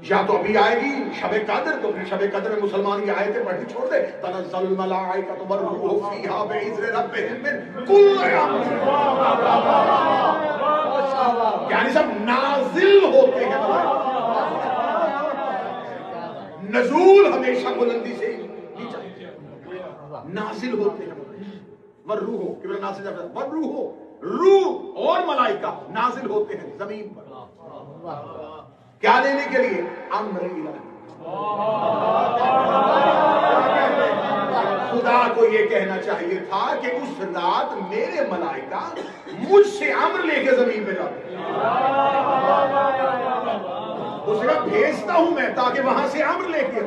یا تو ابھی آئے گی شب قدر، تو پھر شب قدر میں مسلمان کی آیتیں پڑھنی چھوڑ دے، تنزل الملائکۃ والروح فیہا بإذن ربہم من کل امر، یعنی سب نازل ہوتے ہیں ملائکہ، نزول ہمیشہ بلندی سے نیچا، نازل ہوتے ہیں والروح، کہ بلا نازل جب والروح، روح اور ملائکہ نازل ہوتے ہیں زمین پر، کیا لینے کے لیے؟ امر الہی، خدا کو یہ کہنا چاہیے تھا کہ اس رات میرے ملائکہ مجھ سے امر لے کے زمین پہ جاتے ہیں، اس کا بھیجتا ہوں میں تاکہ وہاں سے امر لے کے،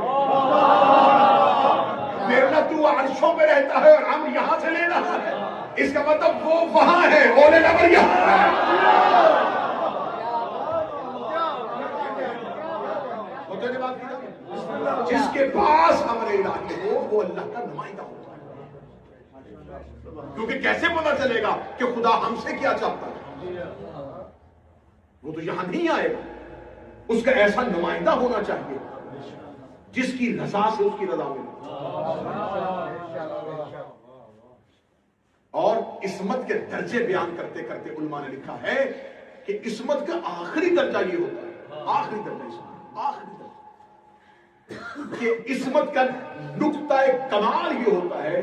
میرے نہ تو عرشوں پہ رہتا ہے اور امر یہاں سے لے رہا ہے، اس کا مطلب وہ وہاں ہے، اولے نمبر یہاں ہے۔ جس کے پاس امر الہی ہو وہ اللہ کا نمائندہ ہوتا ہے، کیونکہ کیسے پتا چلے گا کہ خدا ہم سے کیا چاہتا ہے؟ وہ تو یہاں نہیں آئے گا، اس کا ایسا نمائندہ ہونا چاہیے جس کی رضا سے اس کی رضا ملے۔ اور عصمت کے درجے بیان کرتے کرتے علماء نے لکھا ہے کہ عصمت کا آخری درجہ یہ ہوتا ہے، آخری درجہ عصمت، آخری درجہ کہ عصمت کا نقطہ کمال یہ ہوتا ہے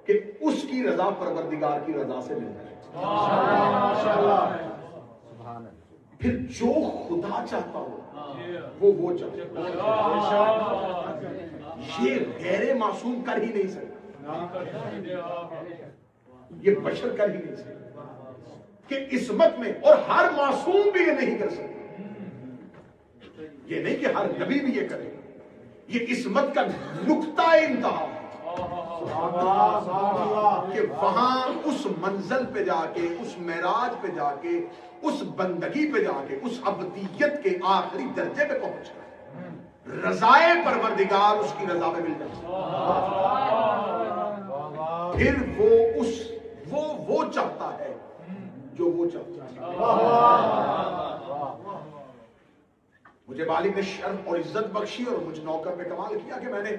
کہ اس کی رضا پروردگار کی رضا سے ملتا ہے، پھر جو خدا چاہتا ہو وہ چاہتا ہے، یہ غیر معصوم کر ہی نہیں سکتا، یہ بشر کر ہی نہیں سکتا، کہ عصمت میں، اور ہر معصوم بھی یہ نہیں کر سکتا، یہ نہیں کہ ہر نبی بھی یہ کرے، یہ عصمت کا نقطہ انتہا کہ وہاں اس منزل پہ جا کے، اس معراج پہ جا کے، اس بندگی پہ جا کے، اس عبدیت کے آخری درجے پہ پہنچ کر رضائے پروردگار اس کی رضا میں مل جاتی، پھر وہ چاہتا ہے جو وہ چاہتا ہے۔ مجھے بالغ نے شرف اور عزت بخشی اور مجھ نوکر پہ کمال کیا کہ میں نے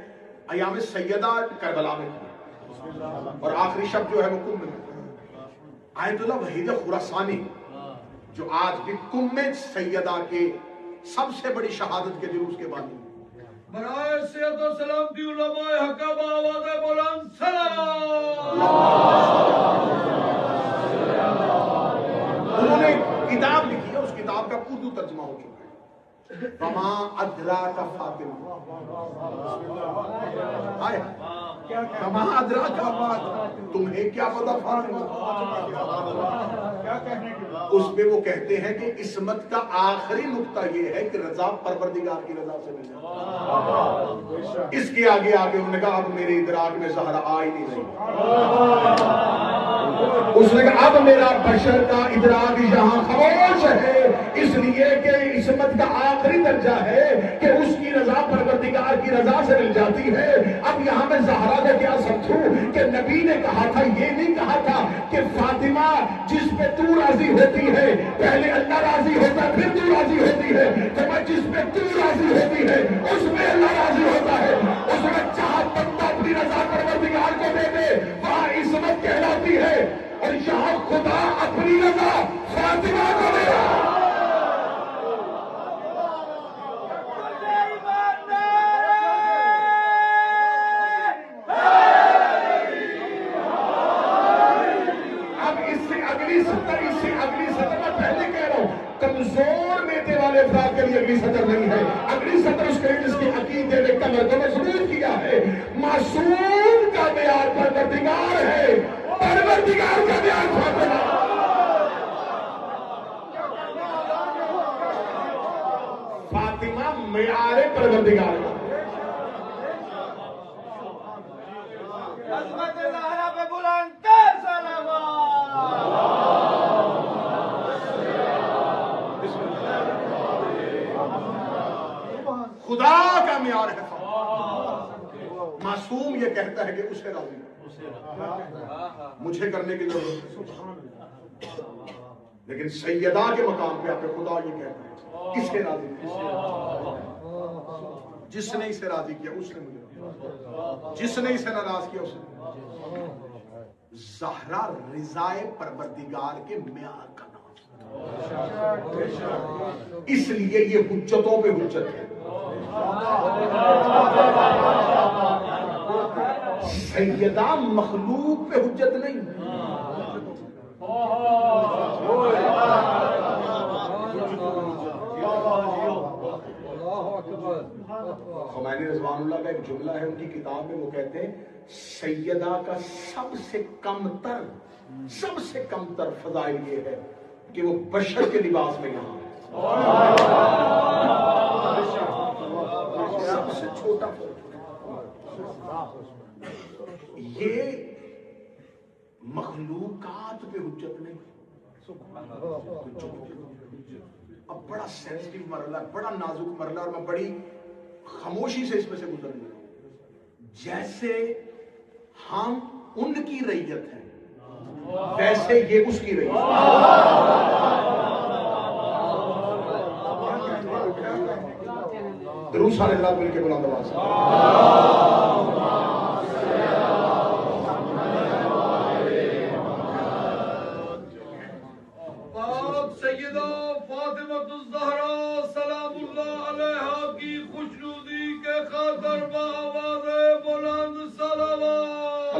ایام سیدہ کربلا میں کیا، اور آخری شب جو ہے وہ کم میں، آیت اللہ وحید خراسانی جو آج بھی کم میں سیدہ کے سب سے بڑی شہادت کے جلوس کے بعد برائے سید و سلامتی علماء حق آواز بلند سلام، انہوں نے کتاب لکھی ہے، اس کتاب کا اردو ترجمہ ہو چکا ہے، وما ادراک فاطمہ، وما ادراک فاطمہ، تمہیں کیا پتا فاطمہ، اس پہ وہ کہتے ہیں کہ عصمت کا آخری نقطہ یہ ہے کہ رضا پروردگار کی رضا سے مل جائے، اس کے آگے انہوں نے کہا اب میرے ادراک میں زہرا آ ہی نہیں رہی، اس نے کہا اب میرا بشر کا ادراک یہاں خاموش ہے، اس لیے کہ عصمت کا آخری درجہ ہے کہ اس کی رضا پروردگار کی رضا سے مل جاتی ہے۔ اب یہاں میں زہرا کو کیا سمجھوں کہ نبی نے کہا تھا، یہ نہیں کہا تھا کہ فاطمہ جس پہ تو راضی ہوتی ہے پہلے اللہ راضی ہوتا ہے پھر تو راضی ہوتی ہے، تو میں جس پہ تو راضی ہوتی ہے اس میں اللہ راضی ہوتا ہے، اس میں چاہت بندہ اپنی رضا پروردگار کو دے دے وہاں عصمت کہلاتی ہے، اور یہاں خدا اپنی رضا فاطمہ کو دے رہا۔ کمزور میتے والے افراد کے لیے اگلی سطر نہیں ہے، اگلی سطر اس کے لیے جس کے عقیدے نے کمر کو مضبوط کیا ہے، معصوم کا معیار پروردگار ہے، پروردگار کا معیار فاطمہ۔ فاطمہ معیار پروردگار کا، عظمت زہرا پہ بلند کر صلوات۔ خدا کا معیار ہے، معصوم یہ کہتا ہے کہ اسے راضی مجھے کرنے کی ضرورت ہے، لیکن سیدہ کے مقام پہ آپ خدا یہ کہتا ہے اسے راضی جس نے اسے راضی کیا اس نے مجھے راضی، جس نے اسے ناراض کیا اس نے۔ زہرا رضائے پروردگار کے معیار کا نام، اس لیے یہ حجتوں پہ حجت ہے۔ سیدہ مخلوق پہ حجت نہیں، خمینی رضوان اللہ کا ایک جملہ ہے ان کی کتاب میں، وہ کہتے ہیں سیدہ کا سب سے کم تر فضائل یہ ہے کہ وہ بشر کے لباس میں یہاں ہے، سب سے چھوٹا فرق۔ یہ مخلوقات پہ حجت نہیں، اب بڑا سینسٹیو مرحلہ، بڑا نازک مرحلہ، اور میں بڑی خاموشی سے اس میں سے گزر رہا ہوں۔ جیسے ہم ان کی رعیت ہیں ویسے یہ اس کی رعیت ہے۔ درود سارے حضرات مل کے بلند آواز سے سیدہ فاطمہ الزہرا سلام اللہ علیہا کی خوشنودی کے خاطر بآواز بلند صلوات۔